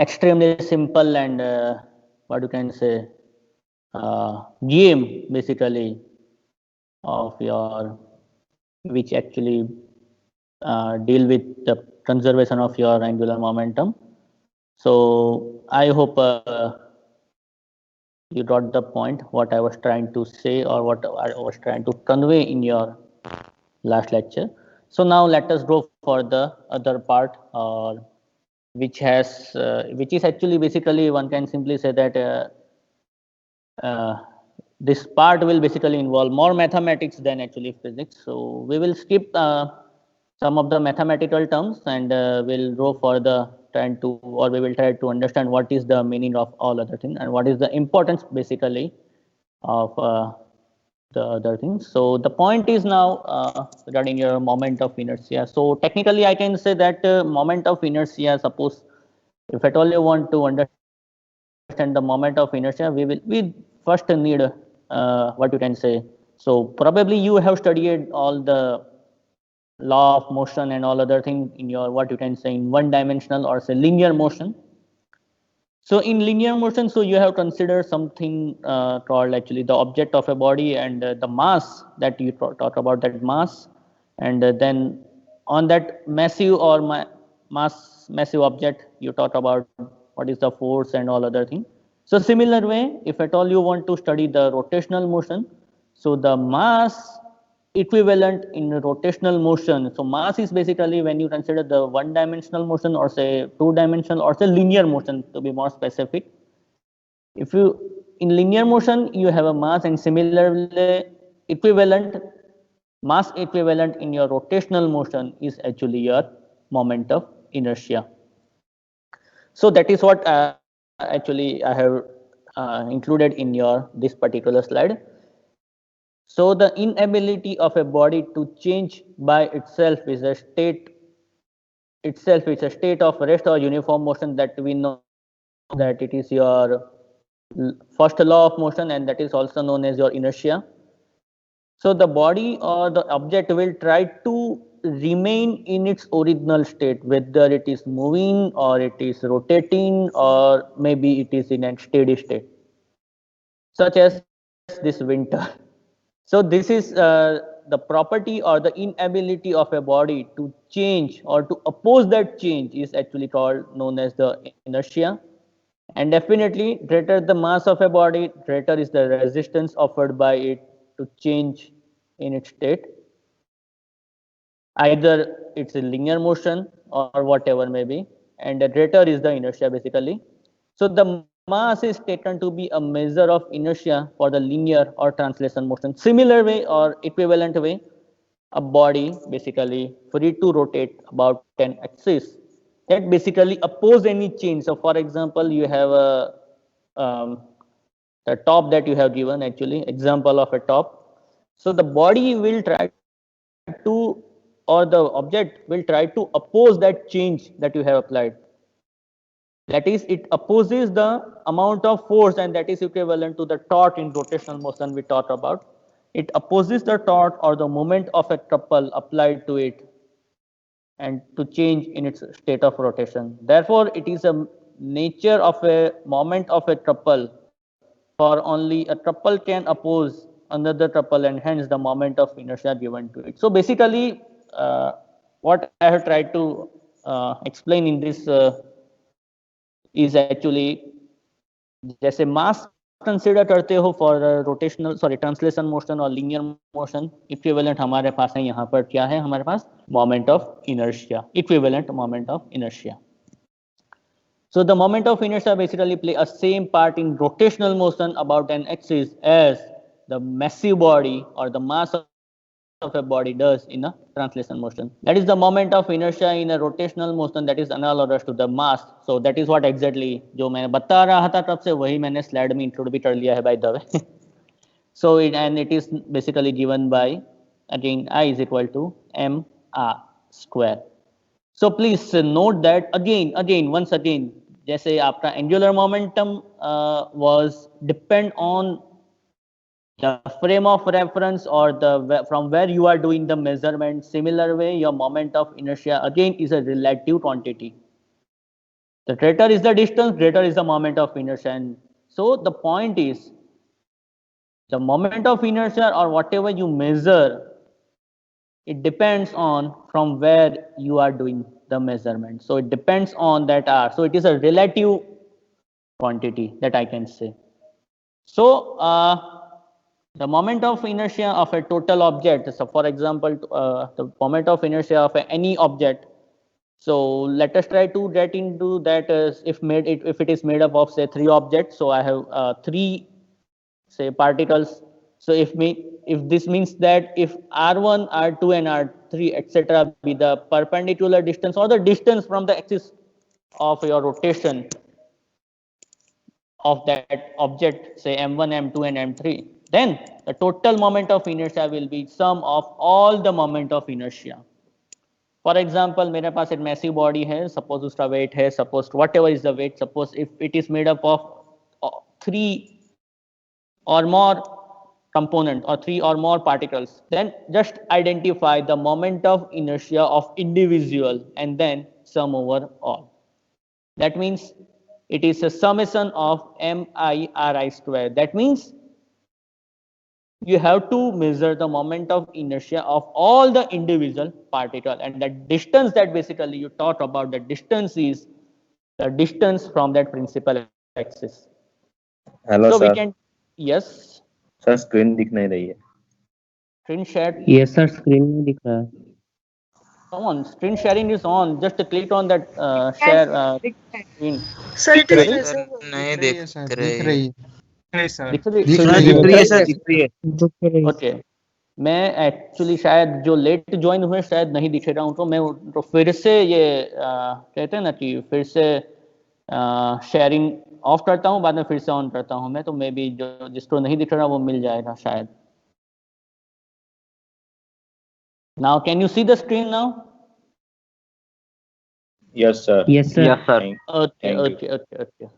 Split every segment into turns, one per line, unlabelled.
extremely simple and what you can say game basically of your which actually deal with the conservation of your angular momentum. So I hope you got the point what I was trying to say or what I was trying to convey in your last lecture. So now let us go for the other part, which is actually basically one can simply say that uh, this part will basically involve more mathematics than actually physics. So we will skip some of the mathematical terms and we'll go for the trying to or we will try to understand what is the meaning of all other things and what is the importance basically of the other things. So the point is now regarding your moment of inertia. So technically I can say that moment of inertia, suppose if at all you want to understand the moment of inertia, we first need what you can say. So probably you have studied all the law of motion and all other things in your what you can say in one dimensional or say linear motion. So in linear motion, so you have considered something called actually the object of a body and the mass that you talk about that mass, and then on that massive or massive object you talk about what is the force and all other thing. So similar way, if at all you want to study the rotational motion, so the mass equivalent in rotational motion. So mass is basically when you consider the one dimensional motion or say two dimensional or say linear motion to be more specific. If you in linear motion you have a mass and similarly equivalent mass equivalent in your rotational motion is actually your moment of inertia. So that is what actually I have included in your this particular slide. So the inability of a body to change by itself is a state of rest or uniform motion that we know that it is your first law of motion and that is also known as your inertia. So the body or the object will try to remain in its original state, whether it is moving or it is rotating or maybe it is in a steady state, such as this winter. So this is the property or the inability of a body to change or to oppose that change is actually called known as the inertia. And definitely greater the mass of a body, greater is the resistance offered by it to change in its state. Either it's a linear motion or whatever may be, and the greater is the inertia basically. So the mass is taken to be a measure of inertia for the linear or translation motion. Similar way or equivalent way, a body basically free to rotate about an axis that basically oppose any change. So for example, you have a the top that you have given actually example of a top. So the body will try to or the object will try to oppose that change that you have applied. That is, it opposes the amount of force and that is equivalent to the torque in rotational motion we talked about. It opposes the torque or the moment of a couple applied to it and to change in its state of rotation. Therefore, it is a nature of a moment of a couple for only a couple can oppose another couple and hence the moment of inertia given to it. So basically, what I have tried to explain in this is actually जैसे मास consider करते हो for rotational sorry translation motion और linear motion equivalent हमारे पास है यहाँ पर क्या है हमारे पास moment of inertia equivalent moment of inertia. So the moment of inertia basically play a same part in rotational motion about an axis as the massive body or the mass of a body does in a translation motion. That is the moment of inertia in a rotational motion that is analogous to the mass. So that is what exactly जो मैं बता रहा था तब से वही मैंने slide में इंक्लूड भी कर लिया है by the way. So it is basically given by again I is equal to mr square. So please note that once again जैसे आपका angular momentum was depend on the frame of reference or the from where you are doing the measurement. Similar way your moment of inertia again is a relative quantity. The greater is the distance, greater is the moment of inertia. And so the point is, the moment of inertia or whatever you measure, it depends on from where you are doing the measurement. So it depends on that r. So it is a relative quantity that I can say. So the moment of inertia of a total object. So for example, the moment of inertia of any object. So let us try to get into that if it is made up of say 3 objects. So I have 3 say particles. So if this means that if r1, r2 and r3 etc be the perpendicular distance or the distance from the axis of your rotation of that object, say m1, m2 and m3, then the total moment of inertia will be sum of all the moment of inertia. For example, मेरे पास एक massive body है, suppose उसका weight है, suppose whatever is the weight, suppose if it is made up of 3 or more component or 3 or more particles, then just identify the moment of inertia of individual and then sum over all. That means it is a summation of mi square. That means you have to measure the moment of inertia of all the individual particle, and the distance that basically you talk about, the distance is the distance from that principal axis.
Hello
So we
sir
can, yes,
sir screen दिख नहीं रही है
screen share.
Yes sir, screen में दिख रहा है.
On, screen sharing is on. Just click on that share screen.
Sir it is
Sorry?
नहीं दिख रही है।
दिख रही
दिख
है?
रही है
सर दिख रही है
दिख रही है.
ओके, मैं एक्चुअली शायद जो लेट ज्वाइन हुए शायद नहीं दिखेगा उनको, मैं तो फिर से ये कहते हैं ना कि फिर से शेयरिंग ऑफ करता हूँ, बाद में फिर से ऑन करता हूँ मैं, तो मे बी जो जिसको नहीं दिख रहा वो मिल जाएगा शायद. Now can you see the screen now?
Yes sir
Yes sir.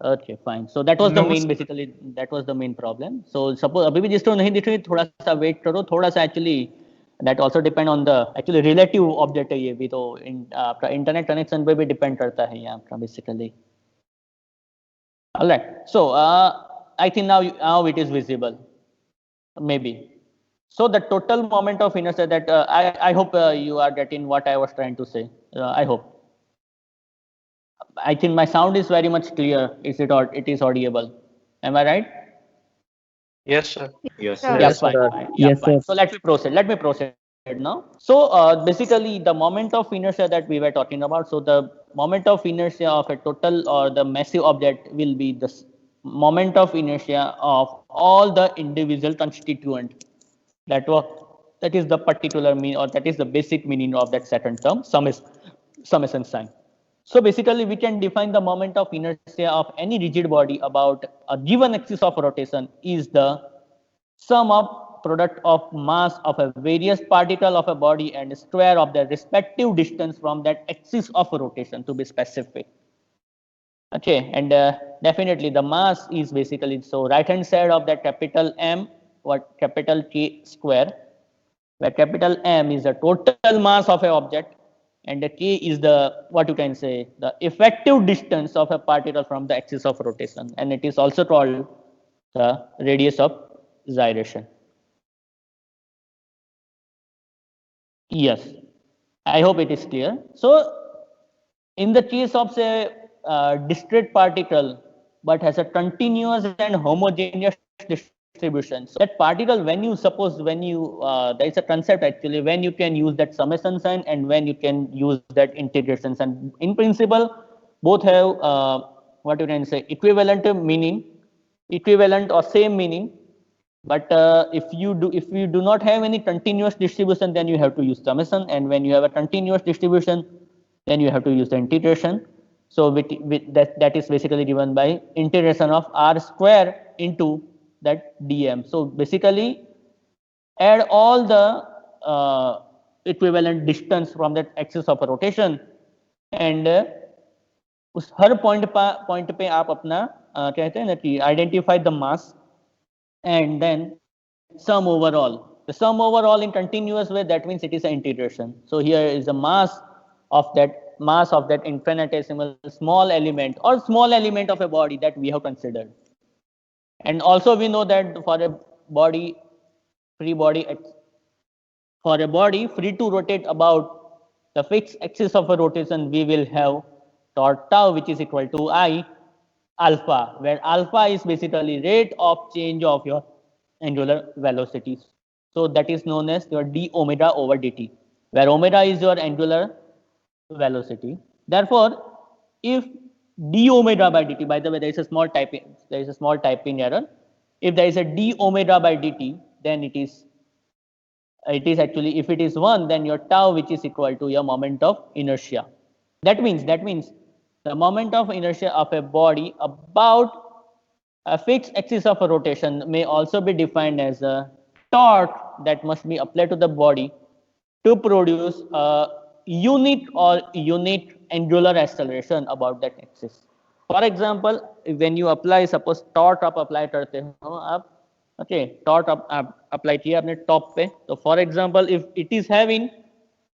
Okay, fine. So that was the main, basically that was the main problem. So suppose अभी भी जिसको नहीं दिख रही थोड़ा सा वेट करो, थोड़ा सा actually that also depend on the actually relative object है ये भी, तो आपका इंटरनेट कनेक्शन पे भी डिपेंड करता है ये आपका basically. All right. So I think now it is visible, maybe. So the total moment of inertia that I hope you are getting what I was trying to say. I hope. I think my sound is very much clear. It is audible? Am I right?
Yes sir.
Yes
Sir.
Yeah,
Yes,
fine.
sir.
Fine. Yeah,
Yes,
fine.
sir.
So let me proceed now. So basically the moment of inertia that we were talking about. So the moment of inertia of a total or the massive object will be the moment of inertia of all the individual constituent. That is the particular mean, or that is the basic meaning of that second term, summation sign. So basically we can define the moment of inertia of any rigid body about a given axis of rotation is the sum of product of mass of a various particle of a body and square of the respective distance from that axis of rotation, to be specific. Okay, and definitely the mass is basically, so right hand side of that capital M, what capital K square, where capital M is the total mass of an object and the K is the, what you can say, the effective distance of a particle from the axis of rotation, and it is also called the radius of gyration. Yes, I hope it is clear. So in the case of say discrete particle but has a continuous and homogeneous distribution, so that particle, when you suppose, when you there is a concept actually when you can use that summation sign and when you can use that integration sign. In principle both have what you can say, equivalent meaning, equivalent or same meaning, but if you do not have any continuous distribution, then you have to use summation, and when you have a continuous distribution, then you have to use the integration. So that is basically given by integration of r square into that dm. So basically add all the equivalent distance from that axis of rotation, and उस हर point पे आप अपना कहते हैं ना कि identify the mass and then sum overall. The sum overall in continuous way, that means it is an integration. So here is the mass of that mass of that infinitesimal small element or small element of a body that we have considered. And also we know that for a body free to rotate about the fixed axis of a rotation, we will have torque tau, which is equal to I alpha, where alpha is basically rate of change of your angular velocity. So that is known as your d omega over dt, where omega is your angular velocity. Therefore, if d omega by dt, by the way, there is a small typing error. If there is a d omega by dt, then it is actually, if it is 1, then your tau, which is equal to your moment of inertia. That means the moment of inertia of a body about a fixed axis of a rotation may also be defined as a torque that must be applied to the body to produce a unit angular acceleration about that axis. For example, when you apply, suppose torque आप apply करते हो आप, okay, torque आप apply किया अपने top पे, तो for example, if it is having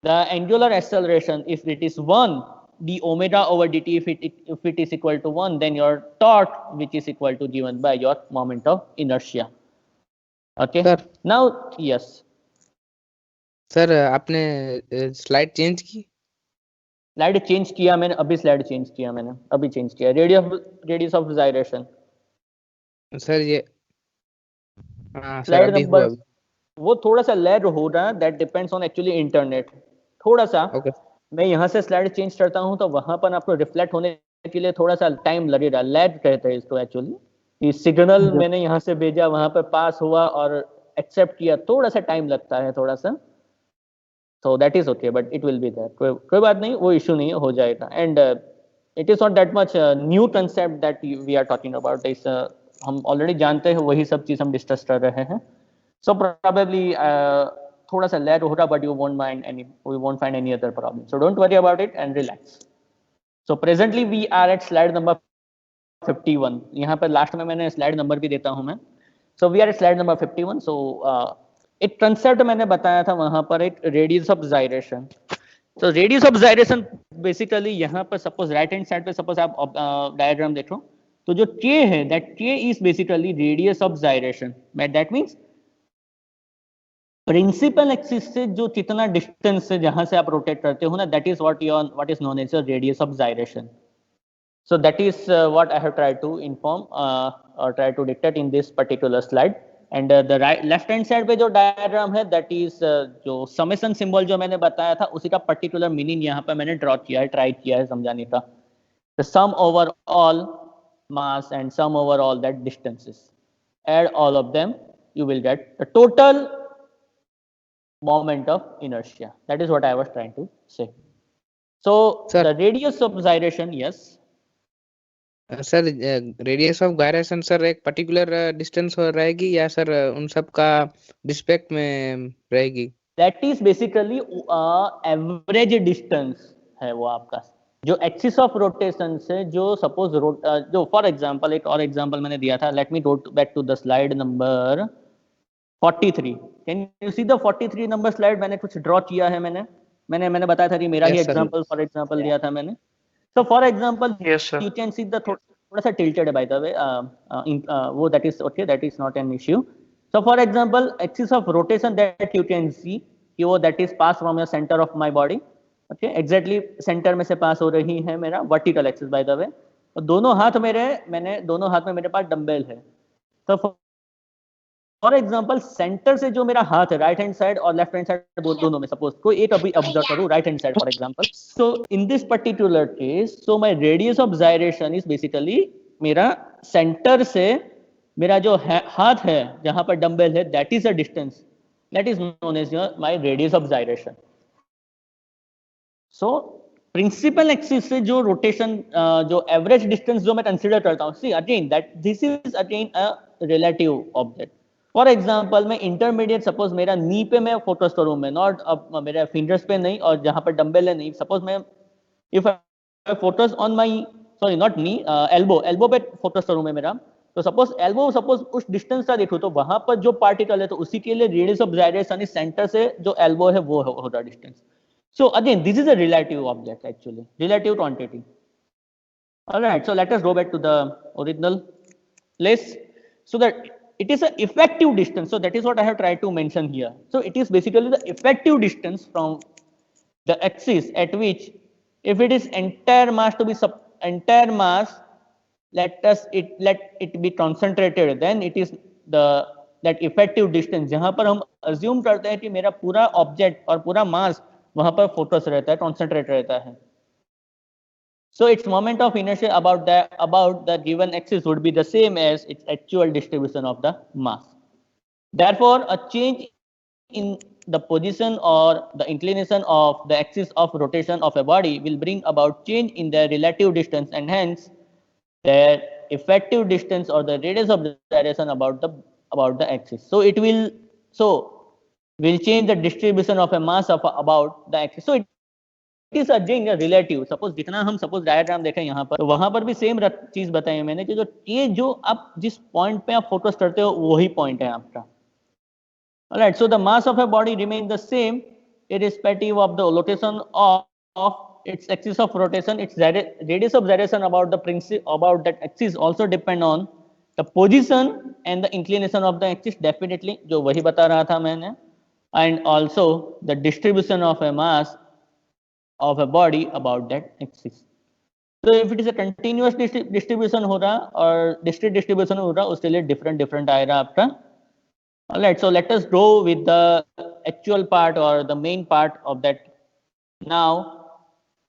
the angular acceleration, if it is 1 d omega over dt, if it is equal to 1, then your torque, which is equal to given by your moment of inertia. Okay, sir. Now yes
sir आपने slide change की?
Slide change किया मैंने, अभी slide change किया मैंने, अभी change किया। Radius of gyration
sir ये
स्लाइड नंबर वो थोड़ा सा लैग हो रहा है, that depends on actually internet थोड़ा सा। मैं यहाँ से स्लाइड चेंज करता हूँ तो वहां पर आपको रिफ्लेक्ट होने के लिए थोड़ा सा टाइम लगेगा, लैग कहते हैं इसको एक्चुअली। ये सिग्नल मैंने यहाँ से भेजा, वहां पर पास हुआ और एक्सेप्ट किया, थोड़ा सा टाइम लगता है थोड़ा सा, so that is okay, but it will be there, कोई बात नहीं, वो इशू नहीं है, हो जाएगा। And it is not that much new concept that we are talking about, is हम ऑलरेडी जानते हैं, वही सब चीज हम डिस्कस कर रहे हैं। so probably थोड़ा सा लैग होगा, but we won't find any other problem, so don't worry about it and relax. so presently we are at slide number 51, यहाँ पर लास्ट में मैंने स्लाइड नंबर भी देता हूँ मैं। so we are at slide number 51. so एक concept मैंने बताया था वहां पर, एक रेडियस ऑफ जायरेशन। तो रेडियस ऑफ जायरेशन बेसिकली यहाँ पर सपोज राइट हैंड साइड पे सपोज आप डायग्राम देखो, तो जो k है, that k is basically radius of gyration. That means principal axis से जो कितना डिस्टेंस से जहां से आप रोटेट करते हो ना, that is what is known as radius of gyration. so that is what I have tried to inform or try to dictate in this particular slide. And the left hand side पे जो diagram है, that is जो summation symbol जो मैंने बताया था, उसी का पर्टिकुलर मीनिंग यहाँ पे मैंने ड्रॉ किया है, ट्राई किया है समझाने का। The sum over all mass and sum over all that distances, add all of them, you will get the total moment of inertia. That is what I was trying to say. So the radius of gyration, yes
sir, radius of gyration sir एक particular distance हो रहेगी या sir उन सब का respect में रहेगी?
That is basically average distance है वो आपका, जो एक्सिस ऑफ रोटेशन से जो सपोज जो फॉर एग्जांपल एक और एग्जांपल मैंने दिया था, let me go back to the slide number 43। Can you see the 43 number slide? मैंने कुछ ड्रॉ किया है, मैंने बताया था कि मेरा ही एग्जांपल फॉर एग्जांपल दिया था मैंने। So for example, yes, you can see the थोड़ा सा tilted है by the way, वो that is okay, that is not an issue. So for example, axis of rotation that you can see कि वो that is pass from the center of my body, okay, exactly center में से pass हो रही है मेरा vertical axis by the way। और दोनों हाथ में मेरे पास डंबल है। तो फॉर एग्जाम्पल सेंटर से जो मेरा हाथ है, राइट हैंड साइड और लेफ्ट हैंड साइड दोनों में, सपोज कोई एक अभी ऑब्जर्व करूं right hand side for example. So in this particular case, so my radius of gyration is basically मेरा सेंटर से मेरा जो हाथ है जहां पर डंबल है, that is a distance, that is known as my radius of gyration. So principal axis से जो रोटेशन जो एवरेज डिस्टेंस जो मैं कंसीडर करता हूं, see again that this is again a relative object. For example मैं intermediate, suppose मेरा knee पे मैं फोकस करूं, मैं नॉट अब मेरे फिंगर्स पे नहीं और जहां पर डंबल है नहीं, सपोज मैं if I focus on my sorry not knee elbow पे फोकस करूं मैं मेरा, तो सपोज एल्बो सपोज उस डिस्टेंस का देखो तो वहां पर जो पार्टिकल है तो उसी के लिए रेडियस ऑफ जायरेशन इस सेंटर से जो एल्बो है वो होगा distance. So again, this is a relative object actually, relative quantity. All right, so let us go back to the original place. So that it is an effective distance. So that is what I have tried to mention here. So it is basically the effective distance from the axis at which, if it is entire mass to be entire mass, let it be concentrated, then it is the that effective distance जहां पर हम assume करते हैं कि मेरा पूरा object और पूरा mass वहां पर focus रहता है, concentrate रहता है. So its moment of inertia about the given axis would be the same as its actual distribution of the mass. Therefore, a change in the position or the inclination of the axis of rotation of a body will bring about change in the relative distance, and hence their effective distance or the radius of gyration about the axis. So it will change the distribution of a mass of about the axis. So it is again a relative. Suppose जितना हम suppose diagram देखें यहाँ पर, तो वहां पर भी same चीज बताई मैंने कि जो आप जिस पॉइंट पे आप फोकस करते हो वही पॉइंट है आपका. Alright, so the mass of a body remains the same irrespective of the rotation of its axis of rotation. Its radius of gyration about that axis also depend on the position and the inclination of the axis, definitely जो वही बता रहा था मैंने, and also the distribution of a mass of a body about that axis. So if it is a continuous distribution हो रहा और discrete distribution हो रहा, उसके लिए different आएगा आपका. Alright, so let us go with the actual part or the main part of that. Now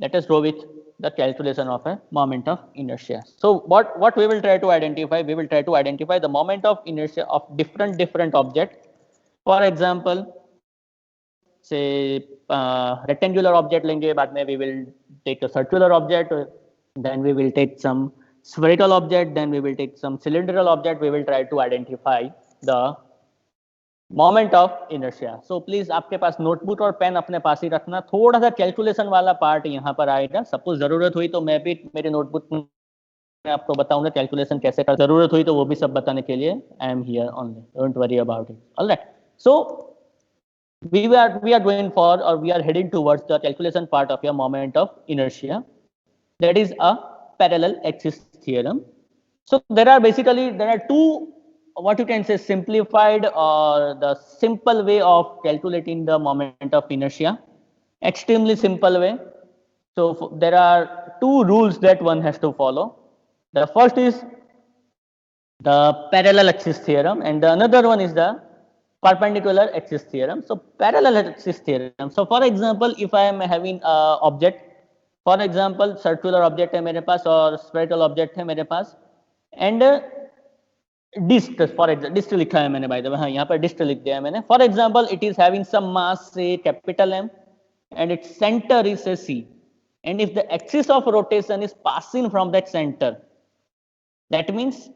let us go with the calculation of a moment of inertia. So what we will try to identify? We will try to identify the moment of inertia of different objects. For example, say rectangular object लेंगे, बाद में we will take a circular object, then we will take some spherical object, then we will take some cylindrical object. We will try to identify the moment of inertia. So please आपके पास notebook और pen अपने पास ही रखना. थोड़ा सा calculation वाला part यहाँ पर आएगा. सपोज जरूरत हुई तो मैं भी मेरे नोटबुक में आपको बताऊंगा कैलकुलेशन कैसे कर, जरूरत हुई तो वो भी सब बताने के लिए I am here only, don't worry about it. Alright, so we are going for, or we are heading towards the calculation part of your moment of inertia, that is a parallel axis theorem. So there are two, what you can say, simplified or the simple way of calculating the moment of inertia, extremely simple way. So there are two rules that one has to follow. The first is the parallel axis theorem, and the another one is the perpendicular axis theorem. So parallel axis theorem. So for example, if I am having a object, for example circular object है मेरे पास और spherical object है मेरे पास, and डिस्ट, for example डिस्ट लिखा है मैंने, bye the वे, हाँ यहाँ पर डिस्ट लिख दिया है मैंने. For example it is having some mass say capital M and its centre is a C, and if the axis of rotation is passing from that centre, that means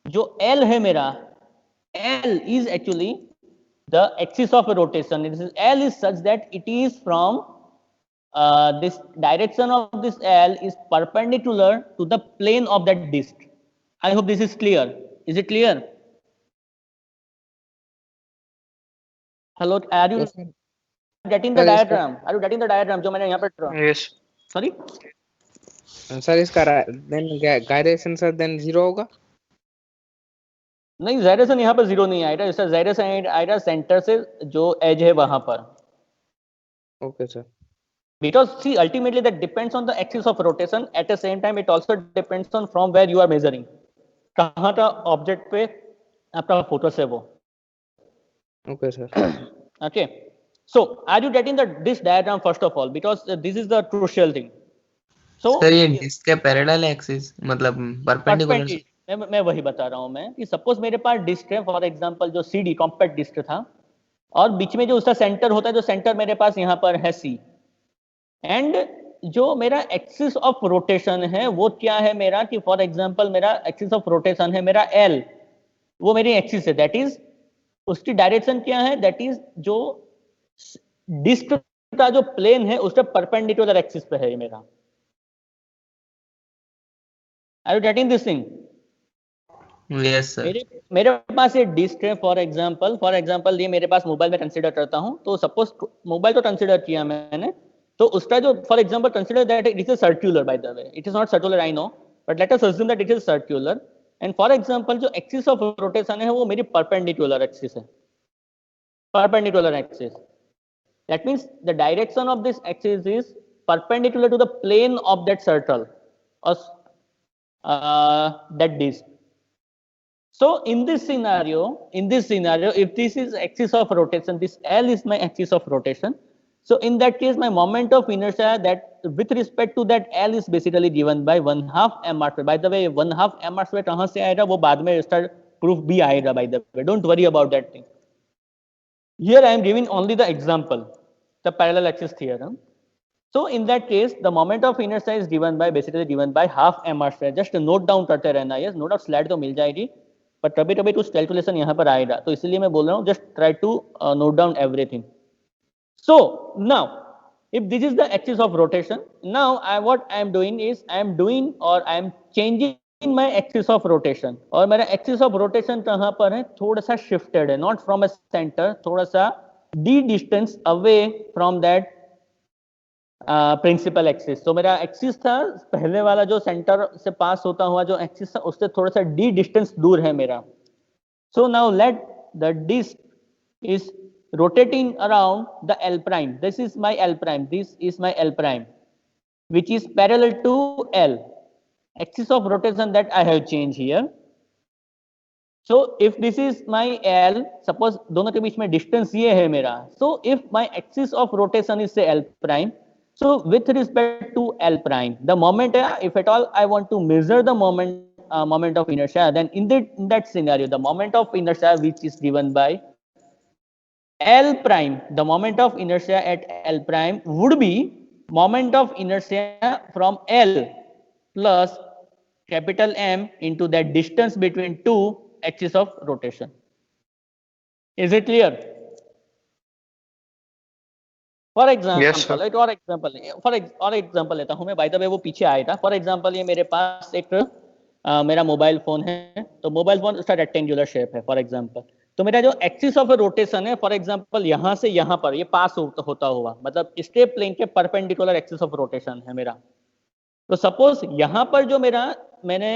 जो L है मेरा, L is actually the axis of rotation. L is such that it is from this direction of this L is perpendicular to the plane of that disc. I hope this is clear. Is it clear? Hello, are you getting the diagram? Are you getting the diagram जो मैंने यहाँ पर draw?
Yes.
Sorry?
Sir इसका then gyration sir then 0 होगा?
नहीं, gyration यहाँ पर 0 नहीं आएगा. इसका gyration आएगा सेंटर से जो एज है वहां पर.
Okay sir.
Because see, ultimately that depends on the axis of rotation. At the same time, it also depends on from where you are measuring. कहाँ का ऑब्जेक्ट पे आपका फोकस है वो.
Okay sir.
Okay. So are you getting this diagram first of all, because this is the crucial thing. So
sir ये disc के parallel axis मतलब perpendicular,
मैं वही बता रहा हूँ मैं कि सपोज मेरे पास डिस्क है, फॉर एग्जांपल जो CD कॉम्पैक्ट डिस्क था, और बीच में जो उसका सेंटर होता है, जो सेंटर मेरे पास यहाँ पर है C, एंड जो मेरा एक्सिस ऑफ रोटेशन है वो क्या है मेरा, कि फॉर एग्जांपल मेरा एक्सिस ऑफ रोटेशन है मेरा L, वो मेरी एक्सिस है, दैट इज उसकी डायरेक्शन क्या है, दैट इज जो डिस्क का जो प्लेन है उसके परपेंडिकुलर एक्सिस पे है ये मेरा. Are you getting this thing?
Yes sir.
मेरे पास ये डिस्क है, फॉर एग्जांपल ये मेरे पास मोबाइल में कंसीडर करता हूं, तो सपोज मोबाइल तो कंसीडर किया मैंने, तो उसका जो for example consider that it is a circular, bye the way it is not circular I know, but let us assume that it is circular and for example जो axis of rotation है वो मेरी perpendicular axis है, perpendicular axis. That means the direction of this axis is perpendicular to the plane of that circle or that disc. So in this scenario, if this is axis of rotation, this L is my axis of rotation. So in that case, my moment of inertia that with respect to that L is basically given by 1/2 mr². By the way, 1/2 mr² कहाँ से आएगा वो बाद में इसका proof भी आएगा. By the way, don't worry about that thing. Here I am giving only the example, the parallel axis theorem. So in that case, the moment of inertia is basically given by 1/2 mr². Just note down करते रहना. Yes, note down slide तो मिल जाएगी, पर कभी कभी कुछ calculation यहाँ पर आएगा, तो इसीलिए मैं बोल रहा हूँ, just try to note down everything. So now, if this is the axis of rotation, now what I am doing is I am changing my axis of rotation. और मेरा axis of rotation कहाँ पर है, थोड़ा सा shifted है, not from a center, थोड़ा सा d distance away from that principal axis. तो मेरा एक्सिस था पहले वाला जो सेंटर से पास होता हुआ जो एक्सिस था उससे थोड़ा सा d डिस्टेंस दूर है मेरा. So now let the disc is rotating around the L prime. This is my L prime. This is my L prime, which is parallel to L. Axis of rotation that I have changed here. So if this is my L, suppose दोनों के बीच में distance ये है मेरा. So if my axis of rotation is say L prime, so with respect to L prime, the moment, if at all I want to measure the moment of inertia, then in that scenario, the moment of inertia which is given by L prime, the moment of inertia at L prime would be moment of inertia from L plus capital M into that distance between two axis of rotation. Is it clear? For example,
Yes, sir.
for example लेता हूँ मैं, by the way वो पीछे आएगा. For example ये मेरे पास एक मेरा मोबाइल फोन है, तो मोबाइल फोन उसका रेक्टेंगुलर शेप है फॉर एग्जांपल. तो मेरा जो एक्सिस ऑफ रोटेशन है फॉर एग्जांपल यहाँ से यहाँ पर ये पास होता हुआ, मतलब इसके प्लेन के परपेंडिकुलर एक्सिस ऑफ रोटेशन है मेरा. तो सपोज यहाँ पर जो मैंने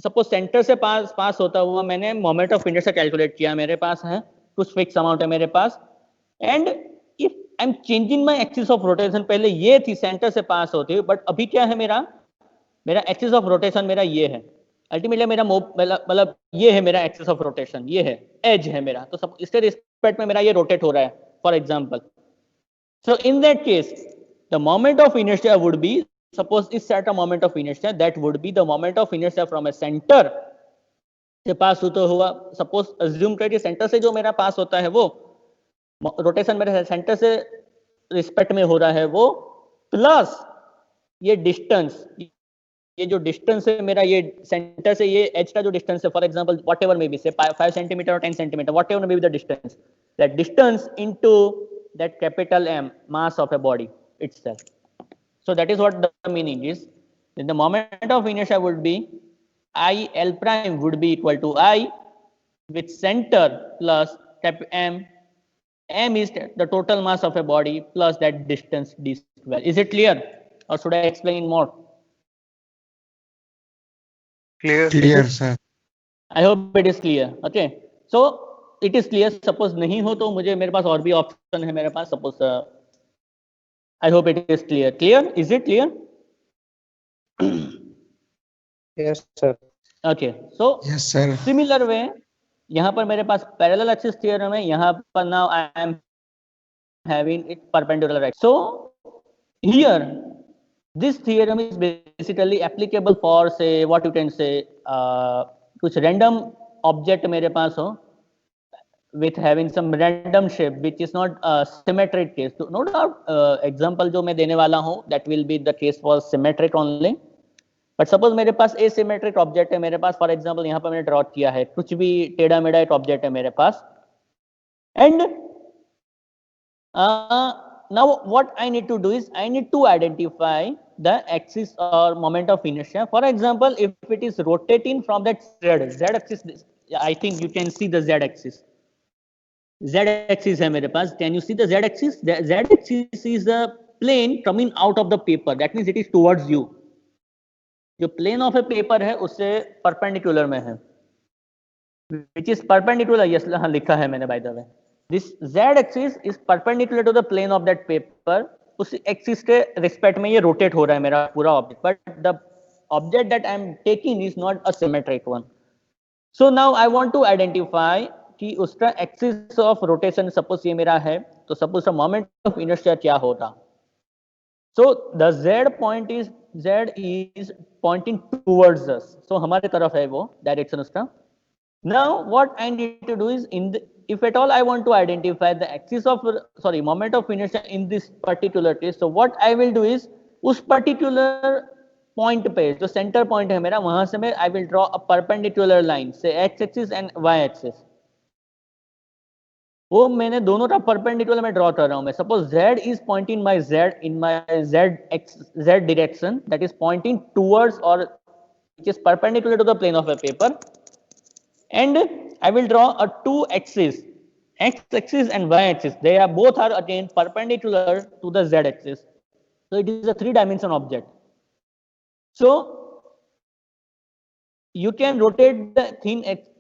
सपोज सेंटर से पास होता हुआ मैंने मोमेंट ऑफ इनर्शिया कैलकुलेट किया, मेरे पास है कुछ फिक्स अमाउंट है मेरे पास, and if I am changing my axis of rotation, पहले ये थी सेंटर से पास होती हुई, बट अभी क्या है मेरा एक्सिस ऑफ रोटेशन मेरा ये है. अल्टीमेटली मेरा मतलब ये है मेरा एक्सिस ऑफ रोटेशन, ये है एज है मेरा. तो सब इसके रिस्पेक्ट में मेरा ये रोटेट हो रहा है for example. So in that case the moment of inertia would be, suppose is set a moment of inertia, that would be the moment of inertia from a center से पास होता हुआ. Suppose assume करिए centre से जो मेरा पास होता है वो रोटेशन मेरे सेंटर से रिस्पेक्ट में हो रहा है वो, प्लस ये डिस्टेंस, ये जो डिस्टेंस है मेरा ये सेंटर से ये एज का जो डिस्टेंस है for example what ever may be से 5 सेंटीमीटर और 10 centimetre what ever may be the distance, that distance into that capital M mass of a body itself. So that is what the meaning is. Then the moment of inertia would be I L prime would be equal to I with center plus M. M is the total mass of a body plus that distance d square. Is it clear, or should I explain more?
Clear, sir.
I hope it is clear. Okay. So it is clear. Suppose नहीं हो तो मुझे मेरे पास और भी option है मेरे पास. Suppose I hope it is clear. Clear? Is it clear?
Yes, sir.
Okay. So
Yes, sir.
similar way, यहाँ पर मेरे पास parallel axis theorem है. यहाँ पर now I am having it perpendicular axis. So here this theorem is basically applicable for say what you can say कुछ random object मेरे पास हो with having some random shape which is not a symmetric case. So no doubt example जो मैं देने वाला हूँ that will be the case for symmetric only. But suppose मेरे पास asymmetric object है मेरे पास, for example यहाँ पर मैंने ड्रॉ किया है कुछ भी टेढ़ा मेढ़ा एक ऑब्जेक्ट है मेरे पास, and now what I need to do is I need to identify the axis or moment of inertia. For example, if it is rotating from that z axis, I think you can see the z axis. Z axis है मेरे पास. Can you see the z axis? The z axis is the plane coming out of the paper, that means it is towards you. जो plane of a paper है उससे perpendicular में है, which is perpendicular, yes हाँ लिखा है मैंने by the way. This z axis is perpendicular to the plane of that paper. उस एक्सिस के रिस्पेक्ट में ये रोटेट हो रहा है मेरा पूरा object, but the object that I am taking is not a symmetric one. So now I want to identify कि उसका एक्सिस ऑफ रोटेशन सपोज ये मेरा है, तो suppose the moment of inertia क्या होगा. So the z is pointing towards us, so हमारे तरफ है वो डायरेक्शन उसका. Now what I need to do is if at all I want to identify the axis of moment of inertia in this particular case, so what I will do is उस particular point पे जो center point है मेरा, वहां से मैं I will draw a perpendicular line, say x axis and y axis. वो मैंने दोनों का परपेंडिकुलर में ड्रॉ कर रहा हूं मैं. Suppose z is pointing my z in my z direction, that is pointing towards or which is perpendicular to the plane of a paper, and I will draw a two axis, x axis and y axis. They are both are again perpendicular to the z axis, so it is a 3-dimensional object. So you can rotate the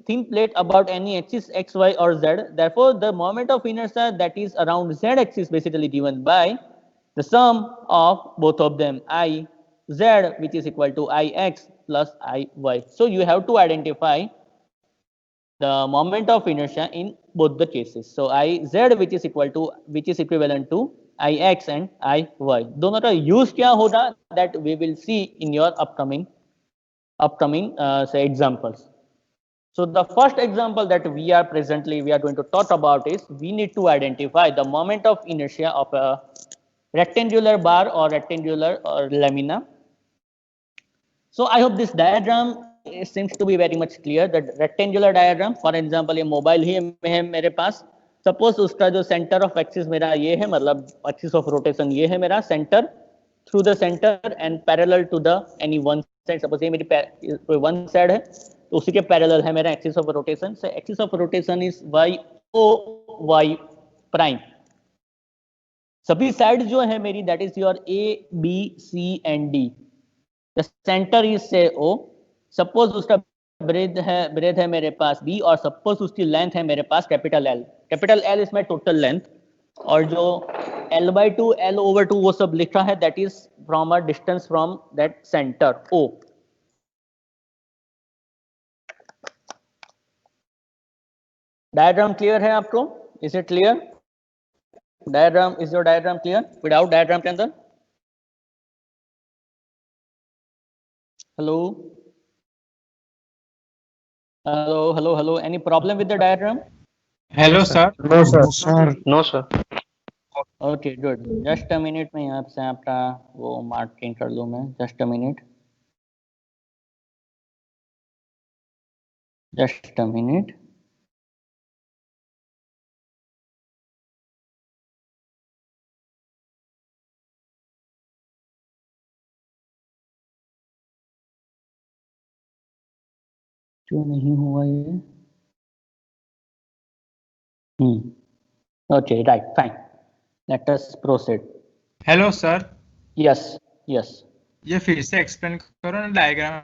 thin plate about any axis x, y or z. Therefore the moment of inertia that is around z axis basically given by the sum of both of them, I z, which is equal to I x plus I y. So you have to identify the moment of inertia in both the cases. So I z which is equivalent to I x and I y. दोनों का use क्या होगा, that we will see in your upcoming say examples. So the first example that we are going to talk about is we need to identify the moment of inertia of a rectangular bar or rectangular or lamina. So I hope this diagram seems to be very much clear. The rectangular diagram, for example ये mobile ही है मेरे पास. Suppose उसका जो centre of axis मेरा ये है, मतलब axis of rotation ये है मेरा centre, through the centre and parallel to the any one side. Suppose ये मेरी वन साइड है, तो उसी के पैरेलल है मेरा axis of rotation. Say axis of rotation is Y O Y prime. सभी साइड जो है मेरी, that is your A B C and D. The centre is say O. Suppose उसका ब्रेथ है मेरे पास b, और सपोज उसकी लेंथ है मेरे पास कैपिटल L. कैपिटल L इसमें टोटल लेंथ, और जो L/2 L/2 वो सब लिखा है, that is from a distance from that centre O. Diagram clear है आपको? Is it clear? Diagram, is your diagram clear? Without diagram के अंदर? hello, any problem with the diagram?
Hello sir.
No sir.
No sir.
Okay, good. Just a minute में यहाँ से आपका वो marking कर लूँ मैं. Just a minute. क्यों नहीं हुआ ये? Okay, right, fine. Let us proceed.
Hello sir.
Yes.
ये फिर से एक्सप्लेन करो ना डायग्राम.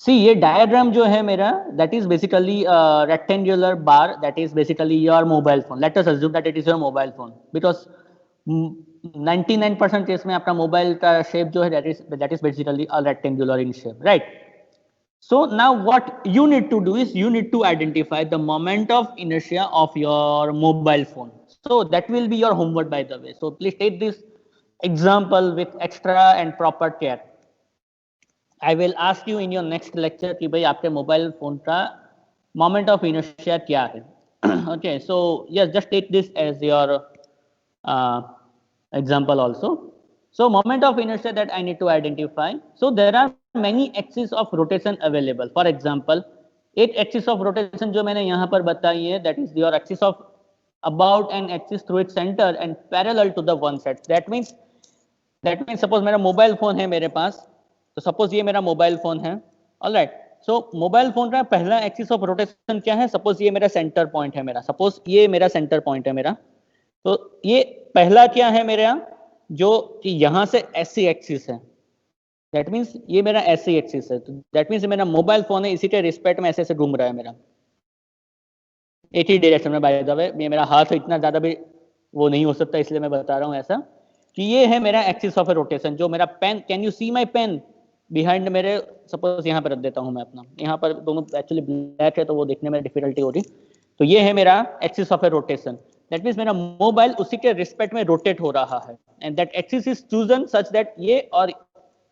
See, ये डायग्राम जो है मेरा, that is basically a rectangular bar, that is basically your mobile phone. Let us assume that it is your mobile phone, because 99% case में आपका मोबाइल का शेप जो है, that is basically a rectangular in shape, right? So now what you need to do is you need to identify the moment of inertia of your mobile phone. So that will be your homework, by the way. So please take this example with extra and proper care. I will ask you in your next lecture कि भाई आपके mobile phone का moment of inertia क्या है. Okay, so yes, just take this as your example also. So moment of inertia that I need to identify. So there are many axes of rotation available. For example, एक axis of rotation जो मैंने यहाँ पर बताई है, that is your axis of about an axis through its center and parallel to the one side. That means suppose मेरा mobile phone है मेरे पास, तो सपोज ये मेरा मोबाइल फोन है. ऑलराइट, सो मोबाइल फोन का पहला एक्सिस ऑफ रोटेशन क्या है? सपोज ये मेरा सेंटर पॉइंट है मेरा, सपोज ये मेरा सेंटर पॉइंट है मेरा. तो ये पहला क्या है मेरा? जो कि यहाँ से ऐसी एक्सिस है, दैट मीन्स ये मेरा ऐसी एक्सिस है, तो दैट मीन्स मेरा मोबाइल फोन है इसी के रिस्पेक्ट में ऐसे ऐसे घूम रहा है मेरा 80 डायरेक्शन में। बाय द वे ये मेरा हाथ इतना ज़्यादा भी वो नहीं हो सकता, इसलिए मैं बता रहा हूँ ऐसा कि ये है मेरा एक्सिस ऑफ ए रोटेशन। जो मेरा pen, can you see my pen behind मेरे, सपोज यहाँ पर रख देता हूँ मैं अपना, यहाँ पर दोनों एक्चुअली ब्लैक है तो वो देखने में डिफिकल्टी हो रही। तो ये है मेरा axis of A rotation, that means मेरा मोबाइल उसी के रिस्पेक्ट में रोटेट हो रहा है, and that axis is chosen such that ये और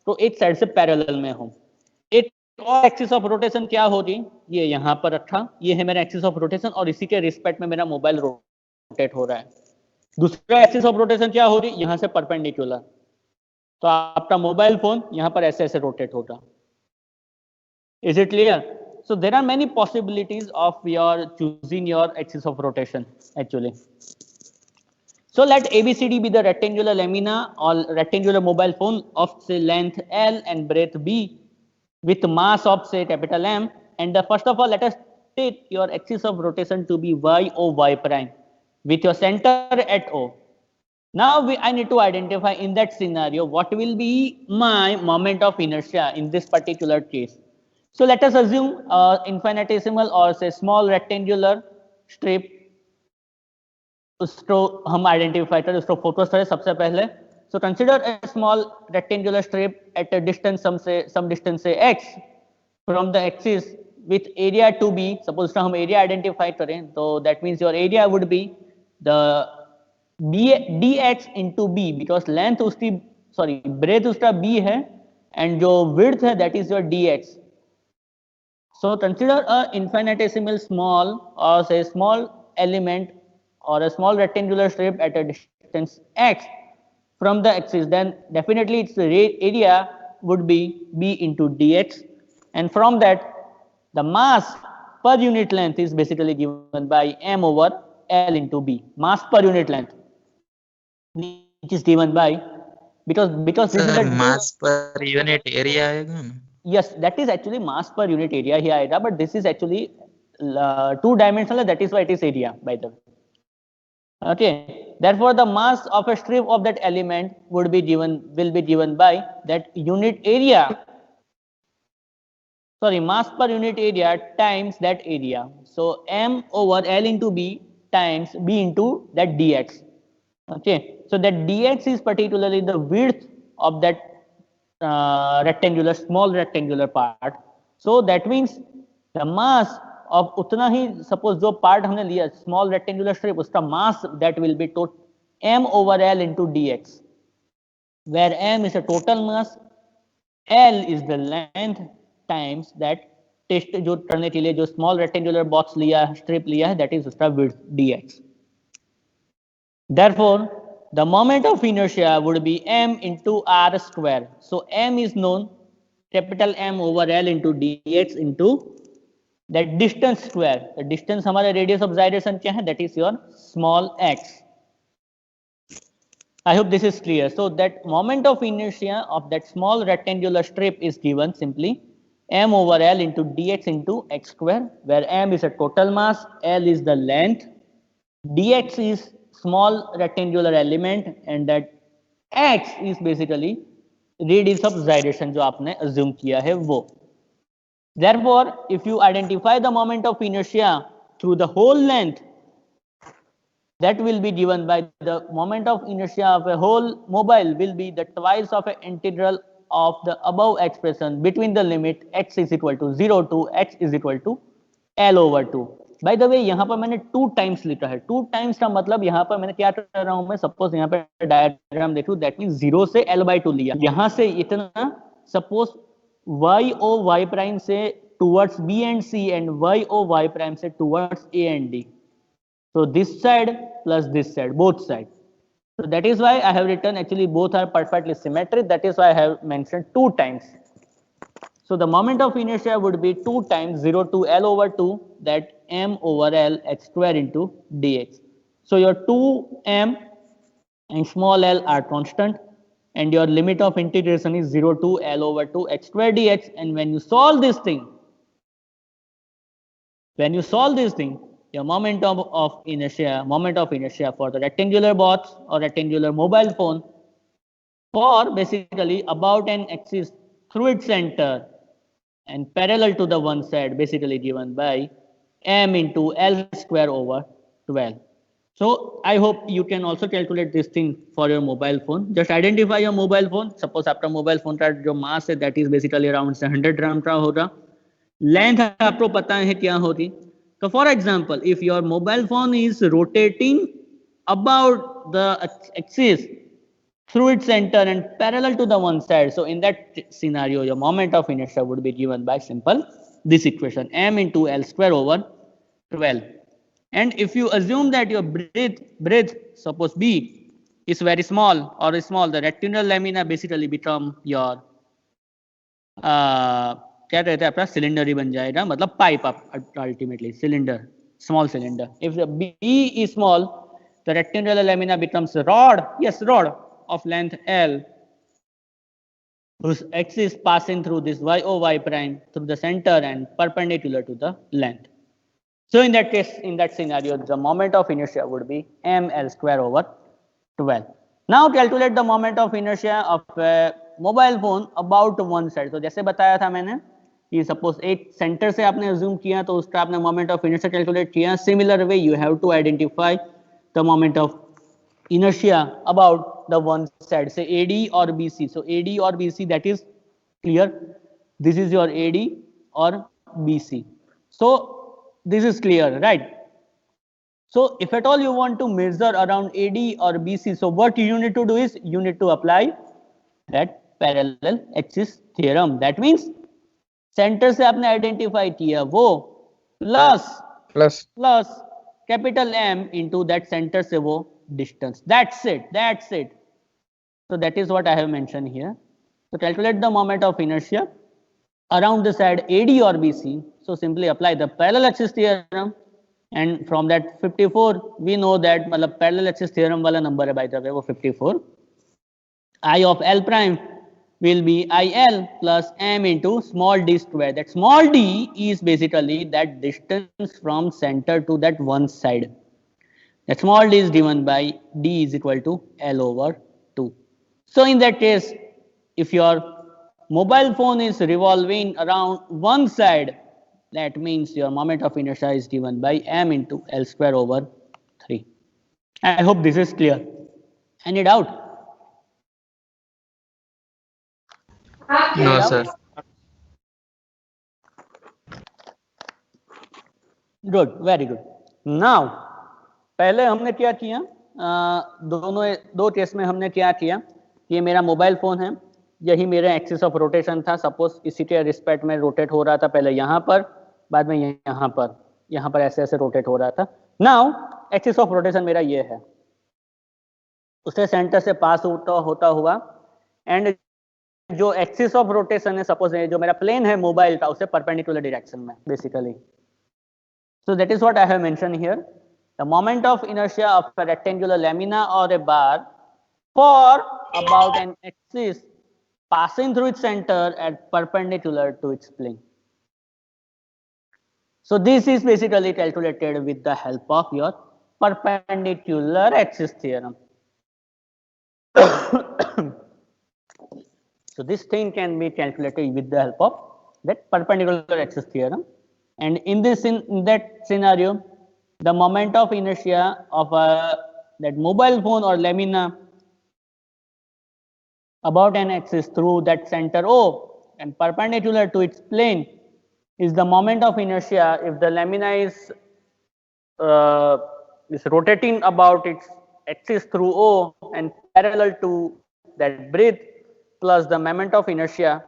तो एक साइड से पैरेलल में हो। एक और एक्सिस ऑफ रोटेशन क्या होगी, ये यहाँ पर रखा, ये है मेरा एक्सिस ऑफ रोटेशन और इसी के रिस्पेक्ट में मेरा मोबाइल रोटेट हो रहा है। दूसरा एक्सिस ऑफ रोटेशन क्या होगी, यहाँ से परपेंडिकुलर, तो आपका मोबाइल फोन यहाँ पर ऐसे ऐसे रोटेट होगा। Is it clear? So there are many possibilities of your choosing your axis of rotation actually. So let ABCD be the rectangular lamina or rectangular mobile phone of say length L and breadth B with mass of say capital M, and first of all let us take your axis of rotation to be Y O Y prime with your center at O. Now I need to identify in that scenario what will be my moment of inertia in this particular case. So let us assume infinitesimal or say small rectangular strip, उसको हम identify करें, उसको photos करें सबसे पहले। So consider a small rectangular strip at a distance some distance say x from the axis with area to be, suppose उसका हम area identify करें तो that means your area would be the dx into b, because length उसकी sorry breadth उसका b है and जो width है that is your dx. So consider a infinitesimal small or say small element or a small rectangular strip at a distance x from the axis, then definitely its area would be b into dx, and from that the mass per unit length is basically given by m over l into b, mass per unit length, which is given by because this is a
mass per unit area आएगा ना?
Yes, that is actually mass per unit area here आएगा, but this is actually two dimensional, that is why it is area by the way. Okay, therefore the mass of a strip of that element will be given by that unit area, sorry mass per unit area times that area. So m over l into b times b into that dx. Okay, so that dx is particularly the width of that rectangular, small rectangular part. So that means the mass of उतना ही, suppose जो part हमने लिया small rectangular strip, उसका mass that will be to m over l into dx, where m is a total mass, l is the length times that test जो करने के लिए जो small rectangular box लिया, strip लिया है, that is उसका width dx. Therefore the moment of inertia would be m into r square. So m is known, capital M over L into dx into that distance square. The distance हमारा radius of gyration क्या है? That is your small x. I hope this is clear. So that moment of inertia of that small rectangular strip is given simply m over L into dx into x square, where m is a total mass, L is the length, dx is small rectangular element, and that x is basically radius of gyration जो आपने assume किया है वो. Therefore, if you identify the moment of inertia through the whole length, that will be given by the moment of inertia of a whole mobile will be the twice of an integral of the above expression between the limit x is equal to 0 to x is equal to L over 2. Bye the वे यहाँ पर मैंने 2 times लिखा है. 2 times का मतलब यहाँ पर मैंने क्या कर रहा हूँ मैं, सपोज यहाँ पे डायग्राम देखूं, दैट मीन 0 से L/2 लिया, यहाँ से इतना, suppose y o y prime से towards b and c and y o y prime से towards a and d. So this side plus this side, both sides. So that is why I have written, actually both are perfectly symmetric, that is why I have mentioned 2 times. So the moment of inertia would be 2 times 0 to L over 2, that m over L x square into dx. So your 2m and small l are constant, and your limit of integration is 0 to L over 2 x square dx. And when you solve this thing, your moment of inertia for the rectangular box or rectangular mobile phone for basically about an axis through its center and parallel to the one side, basically given by m into L square over 12. So I hope you can also calculate this thing for your mobile phone. Just identify your mobile phone. Suppose आपका mobile phone का जो mass है that is basically around 100 ग्राम का होगा. Length आपको पता है क्या होगी. So for example, if your mobile phone is rotating about the axis through its center and parallel to the one side, so in that scenario your moment of inertia would be given by simple this equation m into L square over 12. And if you assume that your breadth suppose B is very small or small, the rectangular lamina basically become your क्या कहते हैं अपना cylinder ही बन जाएगा, मतलब pipe आप ultimately cylinder, small cylinder. If B is small, the rectangular lamina becomes a rod, yes, rod of length L, whose axis passing through this y prime through the center and perpendicular to the length. So in that case, in that scenario, the moment of inertia would be mL square over 12. Now calculate the moment of inertia of a mobile phone about one side. So जैसे बताया था मैंने कि suppose एक centre से आपने assume किया तो उसका आपने moment of inertia calculate किया. Similar way, you have to identify the moment of inertia about the one side, say AD or BC. So AD or BC, that is clear. This is your AD or BC. So this is clear, right? So if at all you want to measure around AD or BC, so what you need to do is you need to apply that parallel axis theorem. That means center से आपने identify किया वो plus capital M into that center से वो distance. That's it. So that is what I have mentioned here. So calculate the moment of inertia around the side AD or BC. So simply apply the parallel axis theorem, and from that 54 we know that मतलब parallel axis theorem वाला number है by the way वो 54. I of L prime will be IL plus M into small d square. That small d is basically that distance from center to that one side. That small d is given by d is equal to L over 2. So in that case, if your mobile phone is revolving around one side, that means your moment of inertia is given by m into L square over 3. I hope this is clear. Any doubt?
No, sir.
Good, very good. Now, पहले हमने क्या किया, दो case में हमने क्या किया, ये मेरा मोबाइल फोन है, यही मेरा एक्सिस ऑफ रोटेशन था. सपोज इसी के रिस्पेक्ट में रोटेट हो रहा था, पहले यहाँ पर, बाद में यहाँ पर ऐसे ऐसे रोटेट हो रहा था. नाउ एक्सिस ऑफ रोटेशन मेरा ये है, उससे सेंटर से पास होता हुआ, एंड जो एक्सिस ऑफ रोटेशन है सपोज जो मेरा प्लेन है मोबाइल का, उससे परपेंडिकुलर डायरेक्शन में basically. So that is what I have mentioned here. The moment of inertia of a rectangular lamina or a bar for about an axis passing through its center at perpendicular to its plane. So this is basically calculated with the help of your perpendicular axis theorem. So this thing can be calculated with the help of that perpendicular axis theorem. And in that scenario, the moment of inertia of that mobile phone or lamina about an axis through that center O and perpendicular to its plane is the moment of inertia if the lamina is rotating about its axis through O and parallel to that breadth, plus the moment of inertia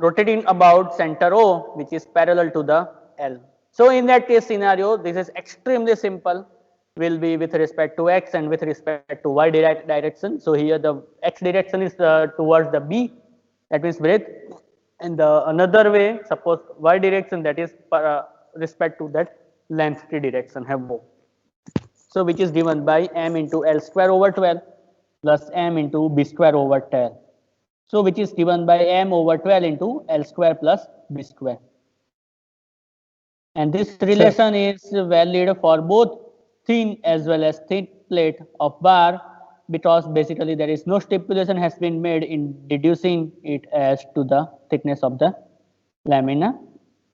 rotating about center O, which is parallel to the L. So in that case scenario, this is extremely simple, will be with respect to x and with respect to y direction. So here the x direction is towards the B, that means breadth, and the another way, suppose y direction, that is respect to that length t direction have O. So which is given by m into L square over 12 plus m into B square over 12. So which is given by m over 12 into L square plus B square. And this relation is valid for both thin as well as thick plate of bar because basically there is no stipulation has been made in deducing it as to the thickness of the lamina.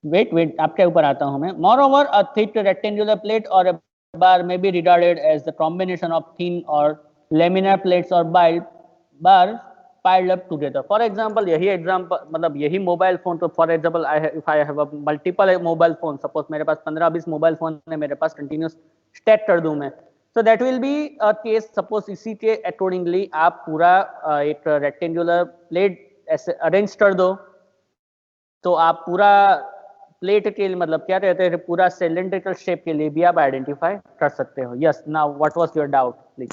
Wait, आपके ऊपर आता हूँ मैं. Moreover, a thick rectangular plate or a bar may be regarded as the combination of thin or laminar plates or bars piled up together. For example, यही example मतलब यही mobile phone. तो for example, if I have a multiple mobile phone, suppose मेरे पास 15-20 mobile phone है मेरे पास continuous stack कर दूँ मैं, so that will be a case. Suppose इसी के accordingly आप पूरा एक rectangular plate ऐसे arrange कर दो, तो आप पूरा प्लेट के लिए मतलब क्या कहते हैं पूरा सिलेंड्रिकल शेप के लिए भी आप आइडेंटिफाई कर सकते हो. Yes, now what was your doubt please.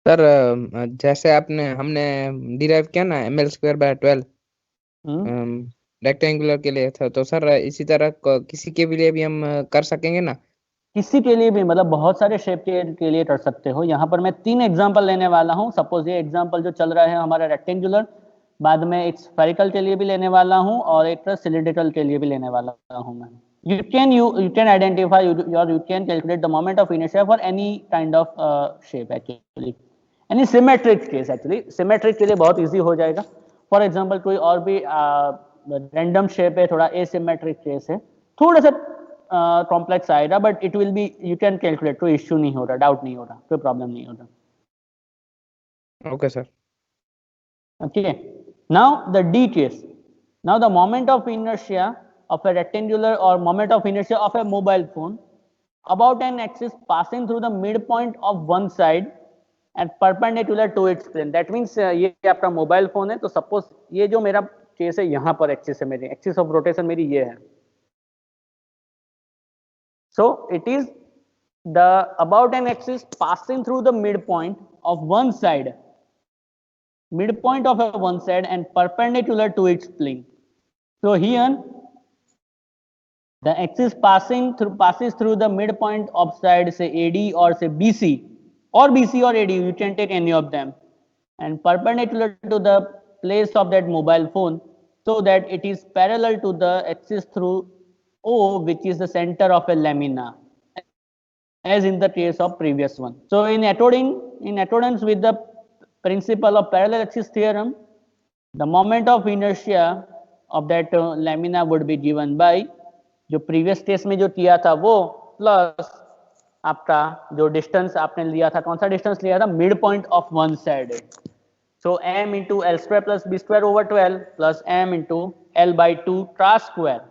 Sir जैसे हमने डिराइव किया ना ml²/12 रेक्टेंगुलर के लिए था, तो सर इसी तरह किसी के लिए भी हम कर सकेंगे ना?
किसी के लिए भी मतलब बहुत सारे शेप के लिए कर सकते हो. यहाँ पर मैं 3 एग्जांपल लेने वाला हूँ. सपोज ये एग्जांपल जो चल रहा है हमारा रेक्टेंगुलर, बाद में एक स्फेरिकल के लिए भी लेने वाला हूँ और एक सिलिंड्रिकल के लिए भी लेने वाला हूँ मैं. You can identify or you can calculate the moment of inertia for any kind of shape actually. Any symmetric case actually. Symmetric के लिए बहुत easy हो जाएगा. For example, कोई और भी random shape है, थोड़ा asymmetric case है, थोड़ा सा complex आएगा, but it will be you can calculate. कोई issue नहीं हो रहा, doubt नहीं हो रहा, कोई problem नहीं हो रहा.
Okay sir.
Okay. Now the D case. Now the moment of inertia of a rectangular or moment of inertia of a mobile phone about an axis passing through the midpoint of one side and perpendicular to its plane. That means ये आपका mobile phone है, तो suppose ये जो मेरा case है यहाँ पर एक्सिस है, मेरी एक्सिस ऑफ रोटेशन मेरी ये है. So it is the about an axis passing through the midpoint of one side and perpendicular to its plane. So here the axis passes through the midpoint of side, say AD or say BC or AD, you can take any of them, and perpendicular to the place of that mobile phone, so that it is parallel to the axis through O, which is the center of a lamina, as in the case of previous one. So in accordance with the principle of parallel axis theorem, the moment of inertia of that lamina would be given by जो previous case में जो किया था वो plus आपका जो distance आपने लिया था, कौन सा डिस्टेंस लिया था, mid point of one side. So m into l² plus b² over 12 plus m into l/2 cos square.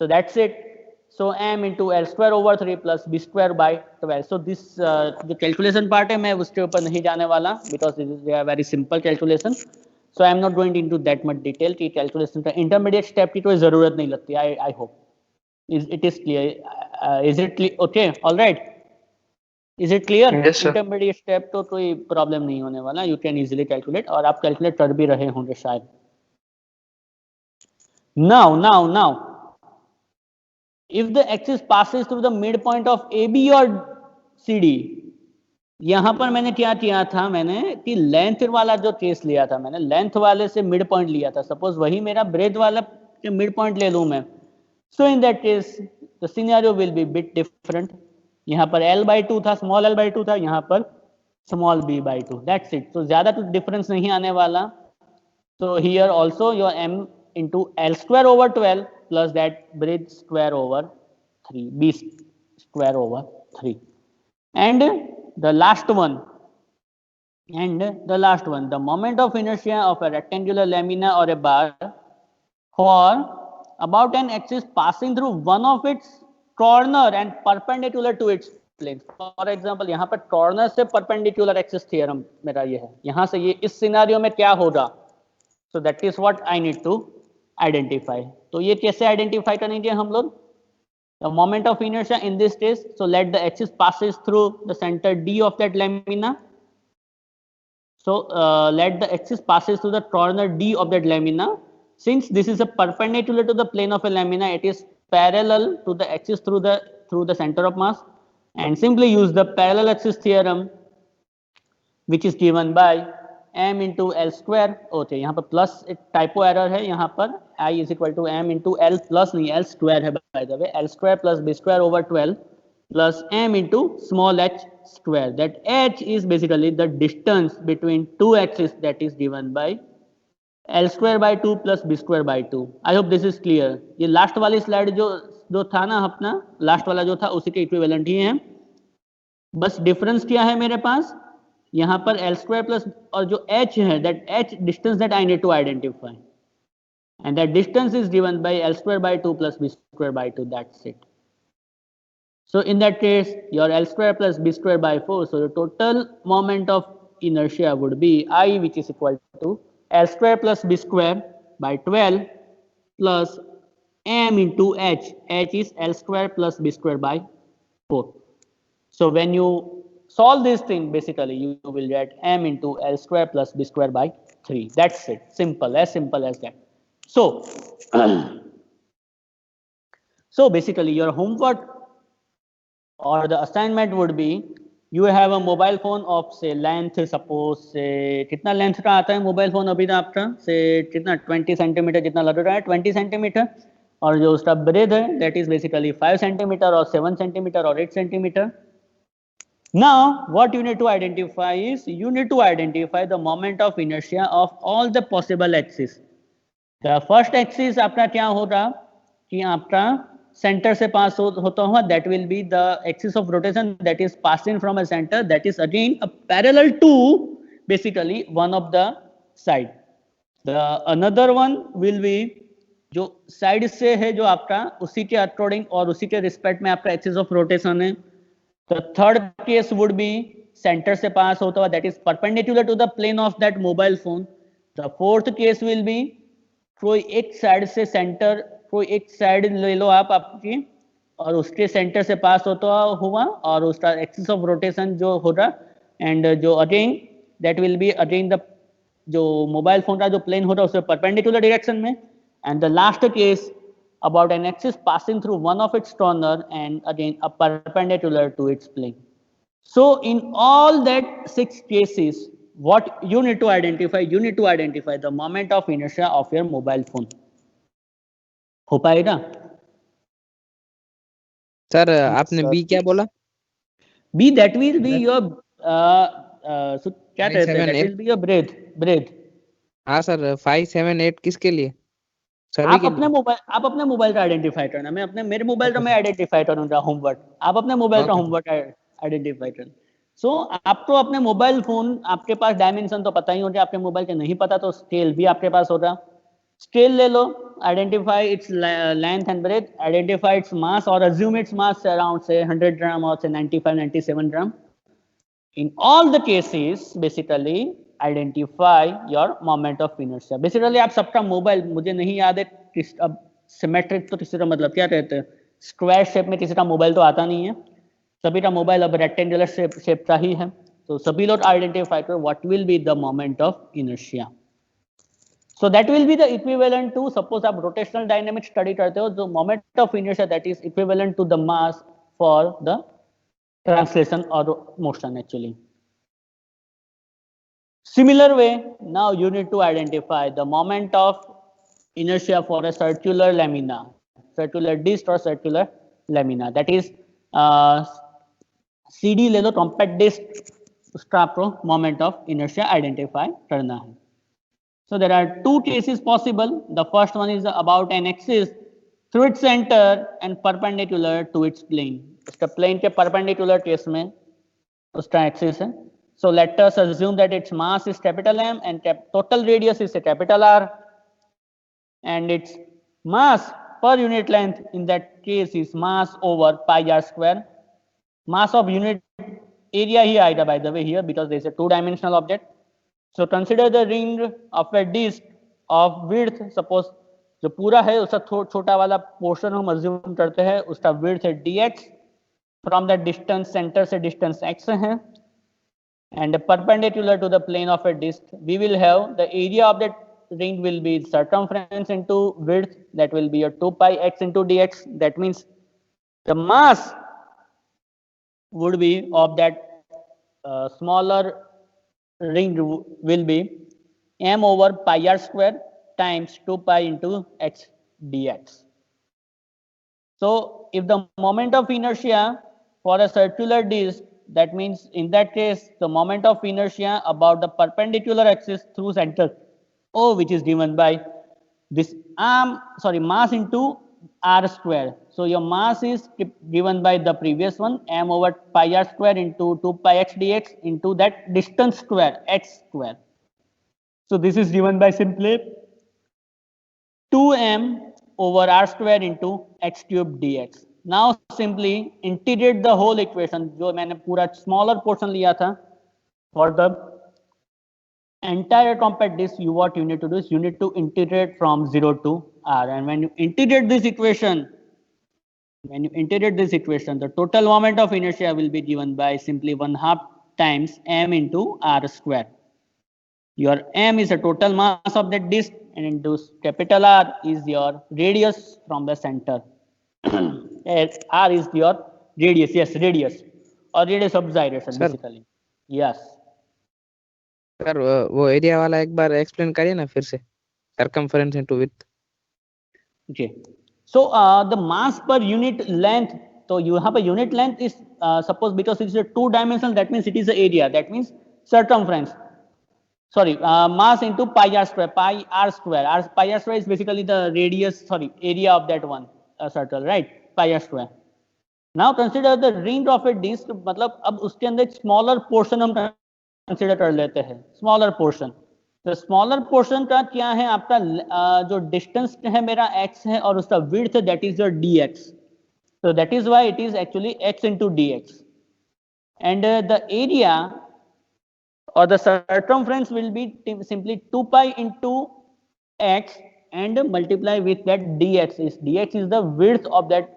So that's it. So m into l² over 3 plus b² by 12. So this जो calculation part है मैं उसके ऊपर नहीं जाने वाला, because they are very simple calculation. So I am not going into that much detail कि calculation का इंटरमीडिएट स्टेप की कोई जरूरत नहीं लगती. I hope it is clear. Is it clear? Okay, all right. Is it clear?
Yes, sir.
Intermediate step तो कोई problem नहीं होने वाला. You can easily calculate, और आप कैलकुलेट कर भी रहे होंगे शायद. Now, if the axis passes through the midpoint of AB or CD, यहाँ पर मैंने क्या किया था, मैंने कि लेंथ वाला जो केस लिया था, मैंने लेंथ वाले से मिड पॉइंट लिया था. सपोज वही मेरा ब्रेथ वाला के मिड पॉइंट ले लूं मैं. So in that case the scenario will be bit different. यहाँ पर l/2 था, स्मॉल l/2 था, यहाँ पर स्मॉल b/2. That's it. तो ज्यादा कुछ डिफरेंस नहीं आने वाला. So here also your m into l² over 12 plus that breadth square over 3, b² over 3. And the last one, the moment of inertia of a rectangular lamina or a bar for about an axis passing through one of its corner and perpendicular to its plane. For example, यहाँ पर corner से perpendicular axis theorem मेरा ये है. यहाँ से ये इस सिनेरियो में क्या होगा? So that is what I need to identify. तो ये कैसे आइडेंटिफाई करेंगे हम लोग? The moment of inertia in this case, so let the axis passes through the center D of that lamina. So let the axis passes through the corner D of that lamina. Since this is a perpendicular to the plane of a lamina, it is parallel to the axis through the center of mass, and simply use the parallel axis theorem, which is given by m into l². Okay, यहाँ पर plus एक typo error है, यहाँ पर I is equal to m into l plus नहीं l² है bye the way, l² plus b² over 12 plus m into small h square. That h is basically the distance between two axes that is given by L square by 2 plus B square by 2. I hope this is clear. ये last वाली slide जो था ना अपना last वाला जो था उसी के इक्विवेलेंट ही है. बस डिफरेंस क्या है मेरे पास यहाँ पर L square प्लस और जो h है that h distance that I need to identify and that distance is given by L square by 2 plus B square by 2. That's it. So in that case your L square plus B square by 4, so the total moment of inertia would be I, which is equal to L square plus B square by 12 plus m into h. H is L square plus B square by 4. So when you solve this thing, basically you will get m into L square plus B square by 3. That's it. Simple as that. So, so basically your homework or the assignment would be, you have a mobile phone of say length, suppose से कितना length का आता है mobile phone अभी ना आपका से कितना 20 सेंटीमीटर जितना लग रहा है 20 सेंटीमीटर और जो उसका ब्रेथ है that is basically 5 सेंटीमीटर और 7 सेंटीमीटर और 8 centimetre. Now what you need to identify is you need to identify the moment of inertia of all the possible axes. The first axis आपका क्या होगा कि आपका सेंटर से पास होता हुआ that will be the axis of rotation that is passing from a center that is again a parallel to basically one of the side. The another one will be जो side से है जो आपका उसी के अकॉर्डिंग और उसी के रिस्पेक्ट में आपका एक्सिस ऑफ रोटेशन है. The third case would be center से पास होता हुआ that is perpendicular to the plane of that mobile phone. The fourth case will be कोई एक साइड से सेंटर कोई एक साइड ले लो आप आपकी और उसके सेंटर से पास होता हुआ और उसका एक्सिस ऑफ रोटेशन जो होगा एंड जो again that will be again the जो मोबाइल फोन का जो प्लेन होगा उससे परपेंडिकुलर डायरेक्शन में. And the last case about an axis passing through one of its corner and again a perpendicular to its plane. So in all that 6 cases, what you need to identify the moment of inertia of your mobile phone. हो पाएगा?
Sir आपने B क्या बोला?
B that will be your so क्या कहते हैं? That will be your breath.
हाँ sir 5, 7, 8 किसके लिए?
आप अपने मोबाइल का आइडेंटिफाई करना. मैं अपने मेरे मोबाइल का मैं आइडेंटिफाई करूंगा होमवर्क. आप अपने मोबाइल का होमवर्क आइडेंटिफाई करना. सो आपको अपने मोबाइल फोन आपके पास डायमेंशन तो पता ही होगा. आपके मोबाइल के नहीं पता तो स्केल भी आपके पास होगा. स्केल ले लो, identify its length and breadth, identify its mass और अज्यूम इट्स मास अराउंड से 100 ग्राम और से 95 97 gram. In all the cases basically identify your moment of inertia. Basically आप सबका मोबाइल मुझे नहीं याद है किस अब सिमेट्रिक तो किसी का मतलब क्या कहते हैं स्क्वायर शेप में किसी का मोबाइल तो आता नहीं है. सभी का मोबाइल अब रेक्टेंगुलर शेप का ही है. तो सभी लोग आइडेंटिफाई करो what will be the moment of inertia. So that will be the equivalent to suppose आप रोटेशनल डायनेमिक्स स्टडी करते हो जो moment of inertia that is equivalent to the mass for the translation और motion actually. Similar way, now you need to identify the moment of inertia for a circular lamina, circular disc or circular lamina. That is CD ले लो compact disc उसका आपको moment of inertia identify करना है. So there are 2 cases possible. The first one is about an axis through its center and perpendicular to its plane. उसका plane के perpendicular case में उसका axis है. So let us assume that its mass is capital M and total radius is a capital R and its mass per unit length in that case is mass over pi r square. Mass of unit area ही आएगा by the way here because there is a 2-dimensional object. So consider the ring of a disc of width suppose जो पूरा है उसका छोटा वाला portion हम assume करते हैं उसका width है dx from the distance center से distance x है and perpendicular to the plane of a disc we will have the area of that ring will be circumference into width that will be a 2 pi x into dx. That means the mass would be of that smaller ring will be m over pi r square times 2 pi into x dx. So if the moment of inertia for a circular disk, that means in that case, the moment of inertia about the perpendicular axis through center O, which is given by this mass into r square. So your mass is given by the previous one, m over pi r square into 2 pi x dx into that distance square, x square. So this is given by simply 2m over r square into x cube dx. Now simply integrate the whole equation, जो मैंने पूरा smaller portion लिया था, for the entire compact disk, what you need to do is you need to integrate from 0 to r, and when you integrate this equation, the total moment of inertia will be given by simply 1/2 times m into r square. Your m is the total mass of that disk, and into capital R is your radius from the center. R is your radius, yes, radius, or radius of gyration basically. Yes.
Sir वो area वाला एक बार explain करिए ना फिर से, circumference into width.
Okay. So the mass per unit length. So you have a unit length is suppose because it is a 2-dimensional, that means it is the area. That means circumference. Sorry, mass into pi r square. Pi r square is basically the radius. Sorry, area of that one circle, right? Pi r square. Now consider the ring of a disk. मतलब अब उसके अंदर smaller portion हम consider कर लेते हैं. Smaller portion. तो smaller portion का क्या है आपका जो डिस्टेंस है मेरा x है और उसका विड्थ है that is your dx. So that is why it is actually x into dx, and the area or the circumference will be simply 2 pi into x and multiply with that dx. Dx is the width of that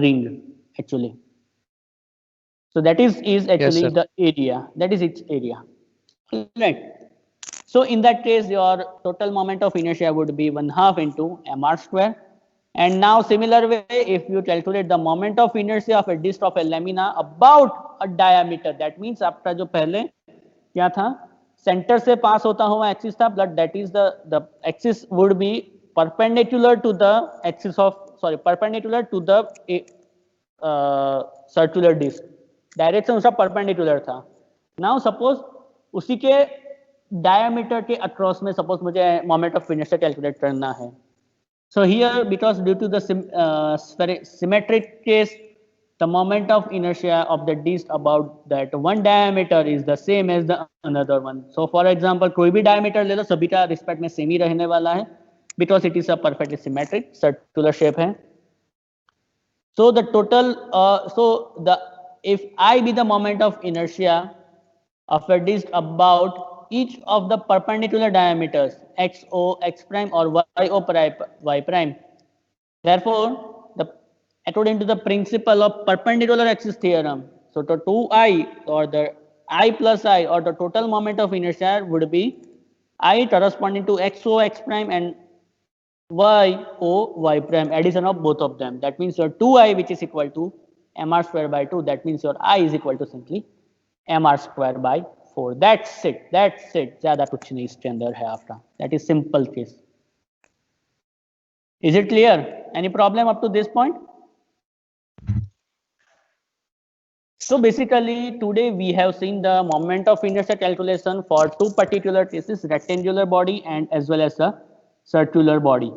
ring actually. So that is actually
Yes,
the area. That is its area, right? So in that case, your total moment of inertia would be 1/2 into mr square. And now similar way, if you calculate the moment of inertia of a disk of a lamina about a diameter, that means आपका जो पहले क्या था, center से pass होता हुआ axis था, but that is the axis would be perpendicular to the axis of perpendicular to the circular disk. Direction उसका perpendicular था. Now suppose उसी के diameter के across में suppose मुझे moment of inertia calculate करना है. So here, because due to the symmetric case, the moment of inertia of the disk about that one diameter is the same as the another one. So for example, कोई भी diameter ले लो, सभी का respect में same ही रहने वाला है, because it is a perfectly symmetric circular shape है. So the total, if I be the moment of inertia of a disk about each of the perpendicular diameters xo, x prime or yo prime, y prime. Therefore, according to the principle of perpendicular axis theorem, so the 2i or the I plus I or the total moment of inertia would be I corresponding to xo, x prime and yo, y prime, addition of both of them. That means your 2i which is equal to mr square by 2. That means your I is equal to simply mr square by 4. That's it. ज़्यादा कुछ नहीं इसके अंदर है आपका. That is simple case. Is it clear? Any problem up to this point? So basically today we have seen the moment of inertia calculation for two particular cases, rectangular body and as well as a circular body.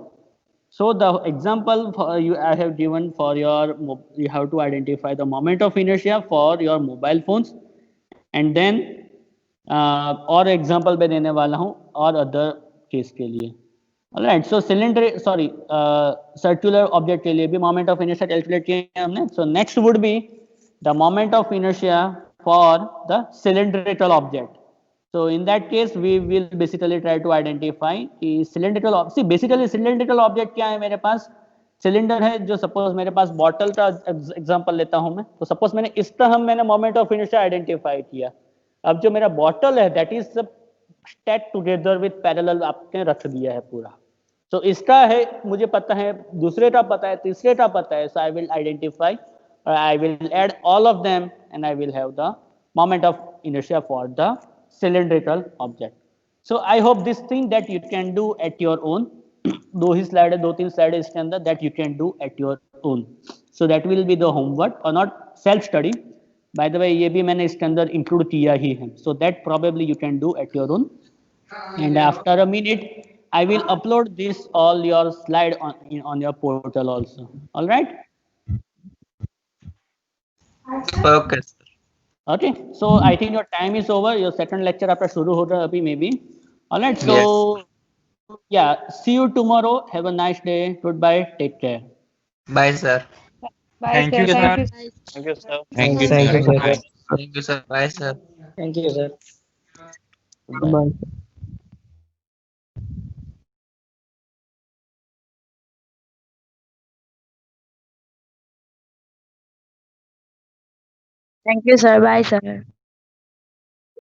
So the example I have given for you have to identify the moment of inertia for your mobile phones, and then और example मैं देने वाला हूं और other case के लिए. Alright, सो circular object के लिए भी मोमेंट ऑफ इनर्शिया कैलकुलेट किया है हमने. So next would be the moment of inertia for the cylindrical object. So in that case we will basically try to identify कि basically cylindrical object क्या है. मेरे पास सिलेंडर है, जो सपोज मेरे पास बॉटल का एग्जांपल लेता हूं मैं. तो सपोज मैंने इस तरह मैंने मोमेंट ऑफ इनर्शिया आइडेंटिफाई किया. अब जो मेरा बॉटल है that is stack together with parallel आपने रख दिया है पूरा. तो इसका है मुझे पता है, दूसरे का पता है, तीसरे का पता है. So I will identify, I will add all of them and I will have the moment of inertia for the cylindrical object. So I hope this thing that you can do at your own दो ही slide है, 2-3 slide है इसके अंदर, that you can do at your own. So that will be the homework और not self study. By the way ये भी मैंने इसके अंदर इंक्लूड किया ही है. So that probably you can do at your own. And after a minute I will upload this all your slide on your portal also. All right.
Okay, sir.
Okay, so I think your time is over. Your second lecture after shuru ho raha abhi maybe. All right, so yeah, see you tomorrow. Have a nice day. Goodbye, take care.
Bye, sir.
Bye,
Thank
sir.
you, sir.
Thank you, sir.
Thank you, sir.
Thank you, sir.
Bye.
Thank you, sir. Bye, sir.
Thank you, sir.
Goodbye.
Bye.
Thank you, sir. Bye, sir.